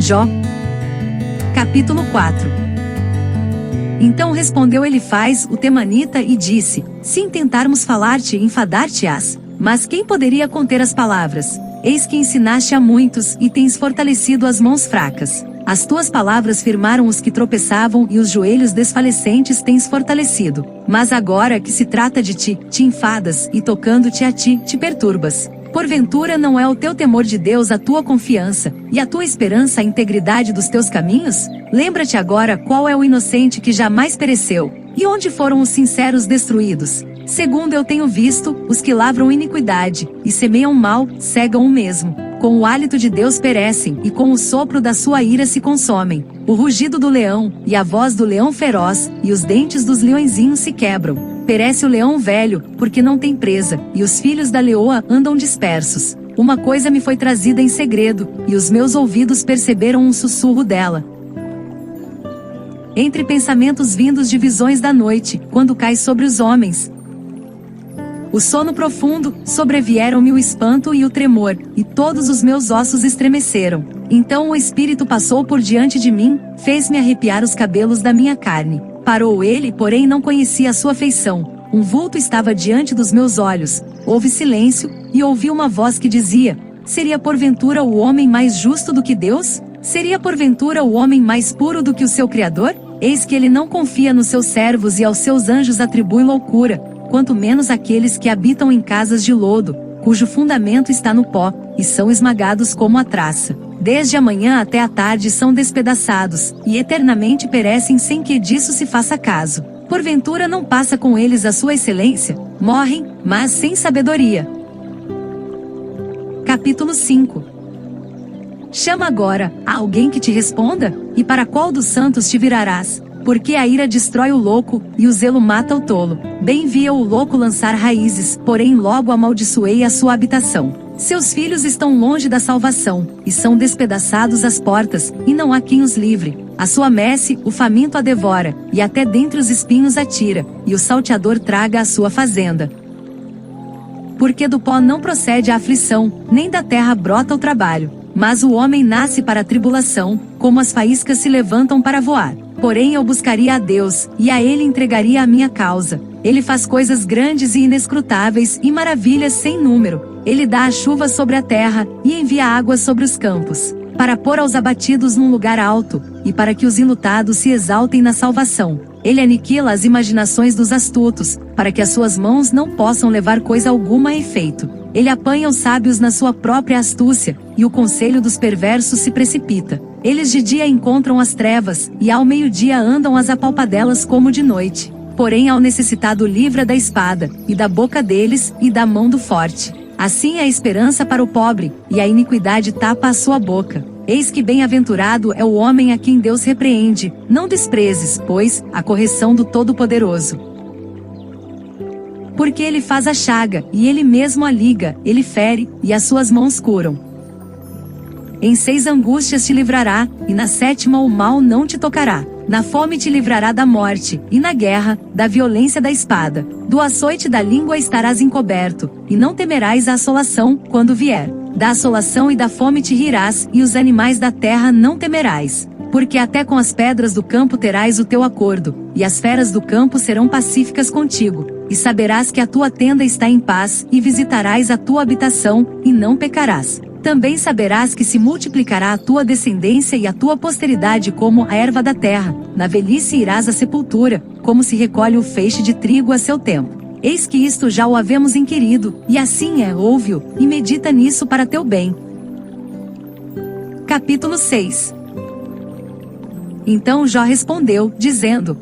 Jó, capítulo 4. Então respondeu Elifaz, o temanita, e disse: Se intentarmos falar-te, enfadar-te-ás. Mas quem poderia conter as palavras? Eis que ensinaste a muitos, e tens fortalecido as mãos fracas. As tuas palavras firmaram os que tropeçavam, e os joelhos desfalecentes tens fortalecido. Mas agora que se trata de ti, te enfadas, e tocando-te a ti, te perturbas. Porventura não é o teu temor de Deus a tua confiança, e a tua esperança a integridade dos teus caminhos? Lembra-te agora qual é o inocente que jamais pereceu, e onde foram os sinceros destruídos. Segundo eu tenho visto, os que lavram iniquidade, e semeiam mal, cegam o mesmo. Com o hálito de Deus perecem, e com o sopro da sua ira se consomem. O rugido do leão, e a voz do leão feroz, e os dentes dos leõezinhos se quebram. Perece o leão velho, porque não tem presa, e os filhos da leoa andam dispersos. Uma coisa me foi trazida em segredo, e os meus ouvidos perceberam um sussurro dela. Entre pensamentos vindos de visões da noite, quando cai sobre os homens. O sono profundo, sobrevieram-me o espanto e o tremor, e todos os meus ossos estremeceram. Então o Espírito passou por diante de mim, fez-me arrepiar os cabelos da minha carne. Parou ele, porém não conhecia a sua feição. Um vulto estava diante dos meus olhos. Houve silêncio, e ouvi uma voz que dizia: Seria porventura o homem mais justo do que Deus? Seria porventura o homem mais puro do que o seu Criador? Eis que ele não confia nos seus servos e aos seus anjos atribui loucura, quanto menos aqueles que habitam em casas de lodo, cujo fundamento está no pó, e são esmagados como a traça. Desde a manhã até a tarde são despedaçados, e eternamente perecem sem que disso se faça caso. Porventura não passa com eles a sua excelência? Morrem, mas sem sabedoria. Capítulo 5. Chama agora a alguém que te responda, e para qual dos santos te virarás? Porque a ira destrói o louco, e o zelo mata o tolo. Bem via o louco lançar raízes, porém logo amaldiçoei a sua habitação. Seus filhos estão longe da salvação, e são despedaçados as portas, e não há quem os livre. A sua messe, o faminto a devora, e até dentre os espinhos a tira, e o salteador traga a sua fazenda. Porque do pó não procede a aflição, nem da terra brota o trabalho. Mas o homem nasce para a tribulação, como as faíscas se levantam para voar. Porém eu buscaria a Deus, e a Ele entregaria a minha causa. Ele faz coisas grandes e inescrutáveis, e maravilhas sem número. Ele dá a chuva sobre a terra, e envia água sobre os campos, para pôr aos abatidos num lugar alto, e para que os enlutados se exaltem na salvação. Ele aniquila as imaginações dos astutos, para que as suas mãos não possam levar coisa alguma a efeito. Ele apanha os sábios na sua própria astúcia, e o conselho dos perversos se precipita. Eles de dia encontram as trevas, e ao meio-dia andam as apalpadelas como de noite. Porém ao necessitado livra da espada, e da boca deles, e da mão do forte. Assim é a esperança para o pobre, e a iniquidade tapa a sua boca. Eis que bem-aventurado é o homem a quem Deus repreende. Não desprezes, pois, a correção do Todo-Poderoso. Porque ele faz a chaga, e ele mesmo a liga, ele fere, e as suas mãos curam. Em 6 angústias te livrará, e na 7ª o mal não te tocará. Na fome te livrará da morte, e na guerra, da violência da espada. Do açoite da língua estarás encoberto, e não temerás a assolação, quando vier. Da assolação e da fome te rirás, e os animais da terra não temerás. Porque até com as pedras do campo terás o teu acordo, e as feras do campo serão pacíficas contigo. E saberás que a tua tenda está em paz, e visitarás a tua habitação, e não pecarás. Também saberás que se multiplicará a tua descendência e a tua posteridade como a erva da terra. Na velhice irás à sepultura, como se recolhe o feixe de trigo a seu tempo. Eis que isto já o havemos inquirido, e assim é, ouve-o, e medita nisso para teu bem. Capítulo 6. Então Jó respondeu, dizendo: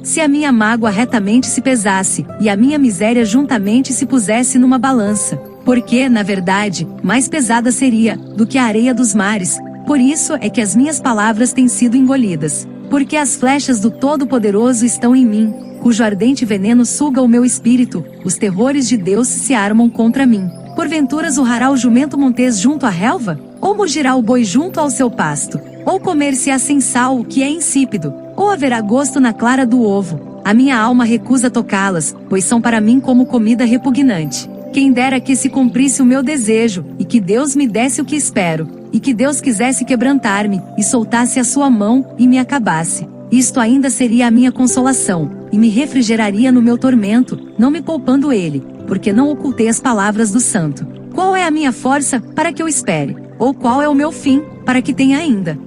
se a minha mágoa retamente se pesasse, e a minha miséria juntamente se pusesse numa balança, porque, na verdade, mais pesada seria, do que a areia dos mares. Por isso é que as minhas palavras têm sido engolidas. Porque as flechas do Todo-Poderoso estão em mim, cujo ardente veneno suga o meu espírito, os terrores de Deus se armam contra mim. Porventura zurrará o jumento montês junto à relva? Ou mugirá o boi junto ao seu pasto? Ou comer-se-á sem sal o que é insípido? Ou haverá gosto na clara do ovo? A minha alma recusa tocá-las, pois são para mim como comida repugnante. Quem dera que se cumprisse o meu desejo, e que Deus me desse o que espero. e que Deus quisesse quebrantar-me, e soltasse a sua mão, e me acabasse. Isto ainda seria a minha consolação, e me refrigeraria no meu tormento, não me poupando ele, porque não ocultei as palavras do santo. Qual é a minha força, para que eu espere? Ou qual é o meu fim, para que tenha ainda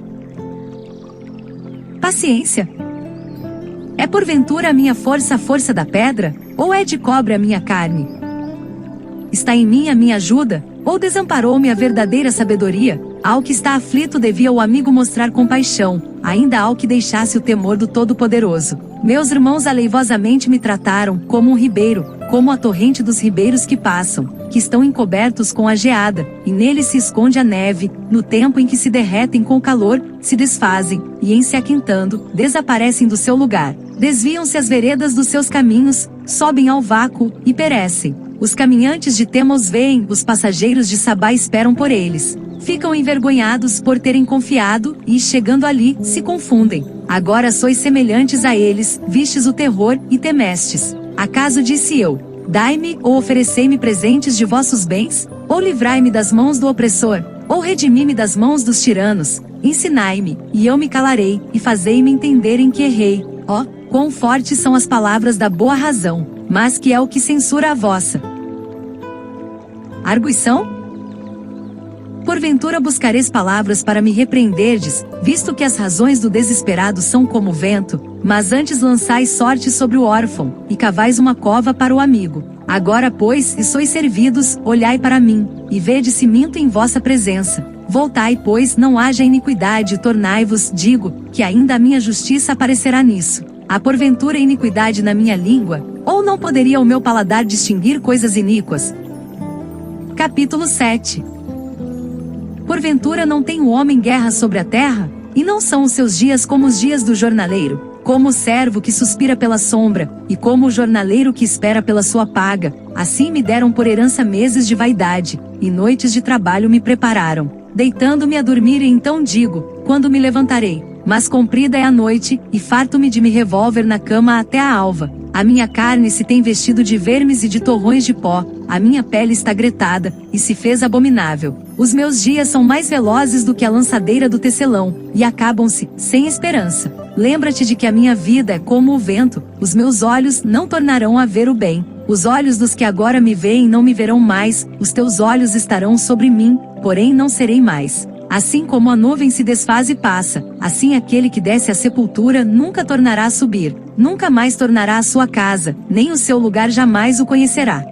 paciência? É porventura a minha força a força da pedra? Ou é de cobre a minha carne? Está em mim a minha ajuda? Ou desamparou-me a verdadeira sabedoria? Ao que está aflito devia o amigo mostrar compaixão, ainda ao que deixasse o temor do Todo-Poderoso. Meus irmãos aleivosamente me trataram, como um ribeiro, como a torrente dos ribeiros que passam, que estão encobertos com a geada, e neles se esconde a neve, no tempo em que se derretem com o calor, se desfazem, e em se aquintando, desaparecem do seu lugar. Desviam-se as veredas dos seus caminhos, sobem ao vácuo, e perecem. Os caminhantes de Tema os veem, os passageiros de Sabá esperam por eles. Ficam envergonhados por terem confiado, e, chegando ali, se confundem. Agora sois semelhantes a eles, vistes o terror, e temestes. Acaso disse eu: dai-me, ou oferecei-me presentes de vossos bens? Ou livrai-me das mãos do opressor? Ou redimi-me das mãos dos tiranos? Ensinai-me, e eu me calarei, e fazei-me entender em que errei. Ó, quão fortes são as palavras da boa razão, mas que é o que censura a vossa arguição? Porventura buscareis palavras para me repreenderdes, visto que as razões do desesperado são como o vento, mas antes lançais sorte sobre o órfão, e cavais uma cova para o amigo. Agora, pois, e sois servidos, olhai para mim, e vede se minto em vossa presença. Voltai, pois, não haja iniquidade, e tornai-vos, digo, que ainda a minha justiça aparecerá nisso. Há porventura iniquidade na minha língua? Ou não poderia o meu paladar distinguir coisas iníquas? Capítulo 7. Porventura não tem o homem guerra sobre a terra? E não são os seus dias como os dias do jornaleiro? Como o servo que suspira pela sombra, e como o jornaleiro que espera pela sua paga, assim me deram por herança meses de vaidade, e noites de trabalho me prepararam. Deitando-me a dormir e então digo, quando me levantarei? Mas comprida é a noite, e farto-me de me revolver na cama até a alva. A minha carne se tem vestido de vermes e de torrões de pó, a minha pele está gretada, e se fez abominável. Os meus dias são mais velozes do que a lançadeira do tecelão, e acabam-se, sem esperança. Lembra-te de que a minha vida é como o vento, os meus olhos não tornarão a ver o bem. Os olhos dos que agora me veem não me verão mais, os teus olhos estarão sobre mim, porém não serei mais. Assim como a nuvem se desfaz e passa, assim aquele que desce à sepultura nunca tornará a subir, nunca mais tornará à sua casa, nem o seu lugar jamais o conhecerá.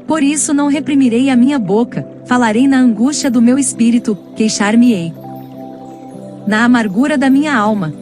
Por isso não reprimirei a minha boca, falarei na angústia do meu espírito, queixar-me-ei na amargura da minha alma.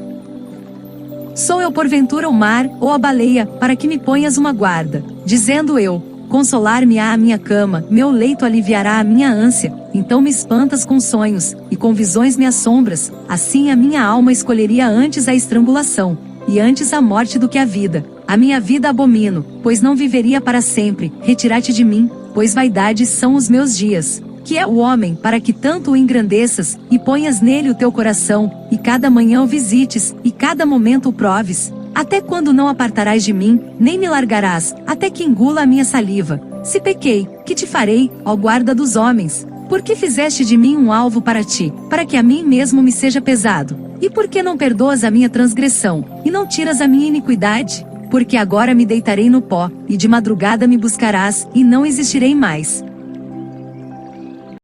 Sou eu porventura o mar, ou a baleia, para que me ponhas uma guarda, dizendo eu, consolar-me-á a minha cama, meu leito aliviará a minha ânsia, então me espantas com sonhos, e com visões me assombras, assim a minha alma escolheria antes a estrangulação, e antes a morte do que a vida. A minha vida abomino, pois não viveria para sempre, retira-te de mim, pois vaidades são os meus dias. Que é o homem, para que tanto o engrandeças, e ponhas nele o teu coração, e cada manhã o visites, e cada momento o proves? Até quando não apartarás de mim, nem me largarás, até que engula a minha saliva? Se pequei, que te farei, ó guarda dos homens? Por que fizeste de mim um alvo para ti, para que a mim mesmo me seja pesado? E por que não perdoas a minha transgressão, e não tiras a minha iniquidade? Porque agora me deitarei no pó, e de madrugada me buscarás, e não existirei mais.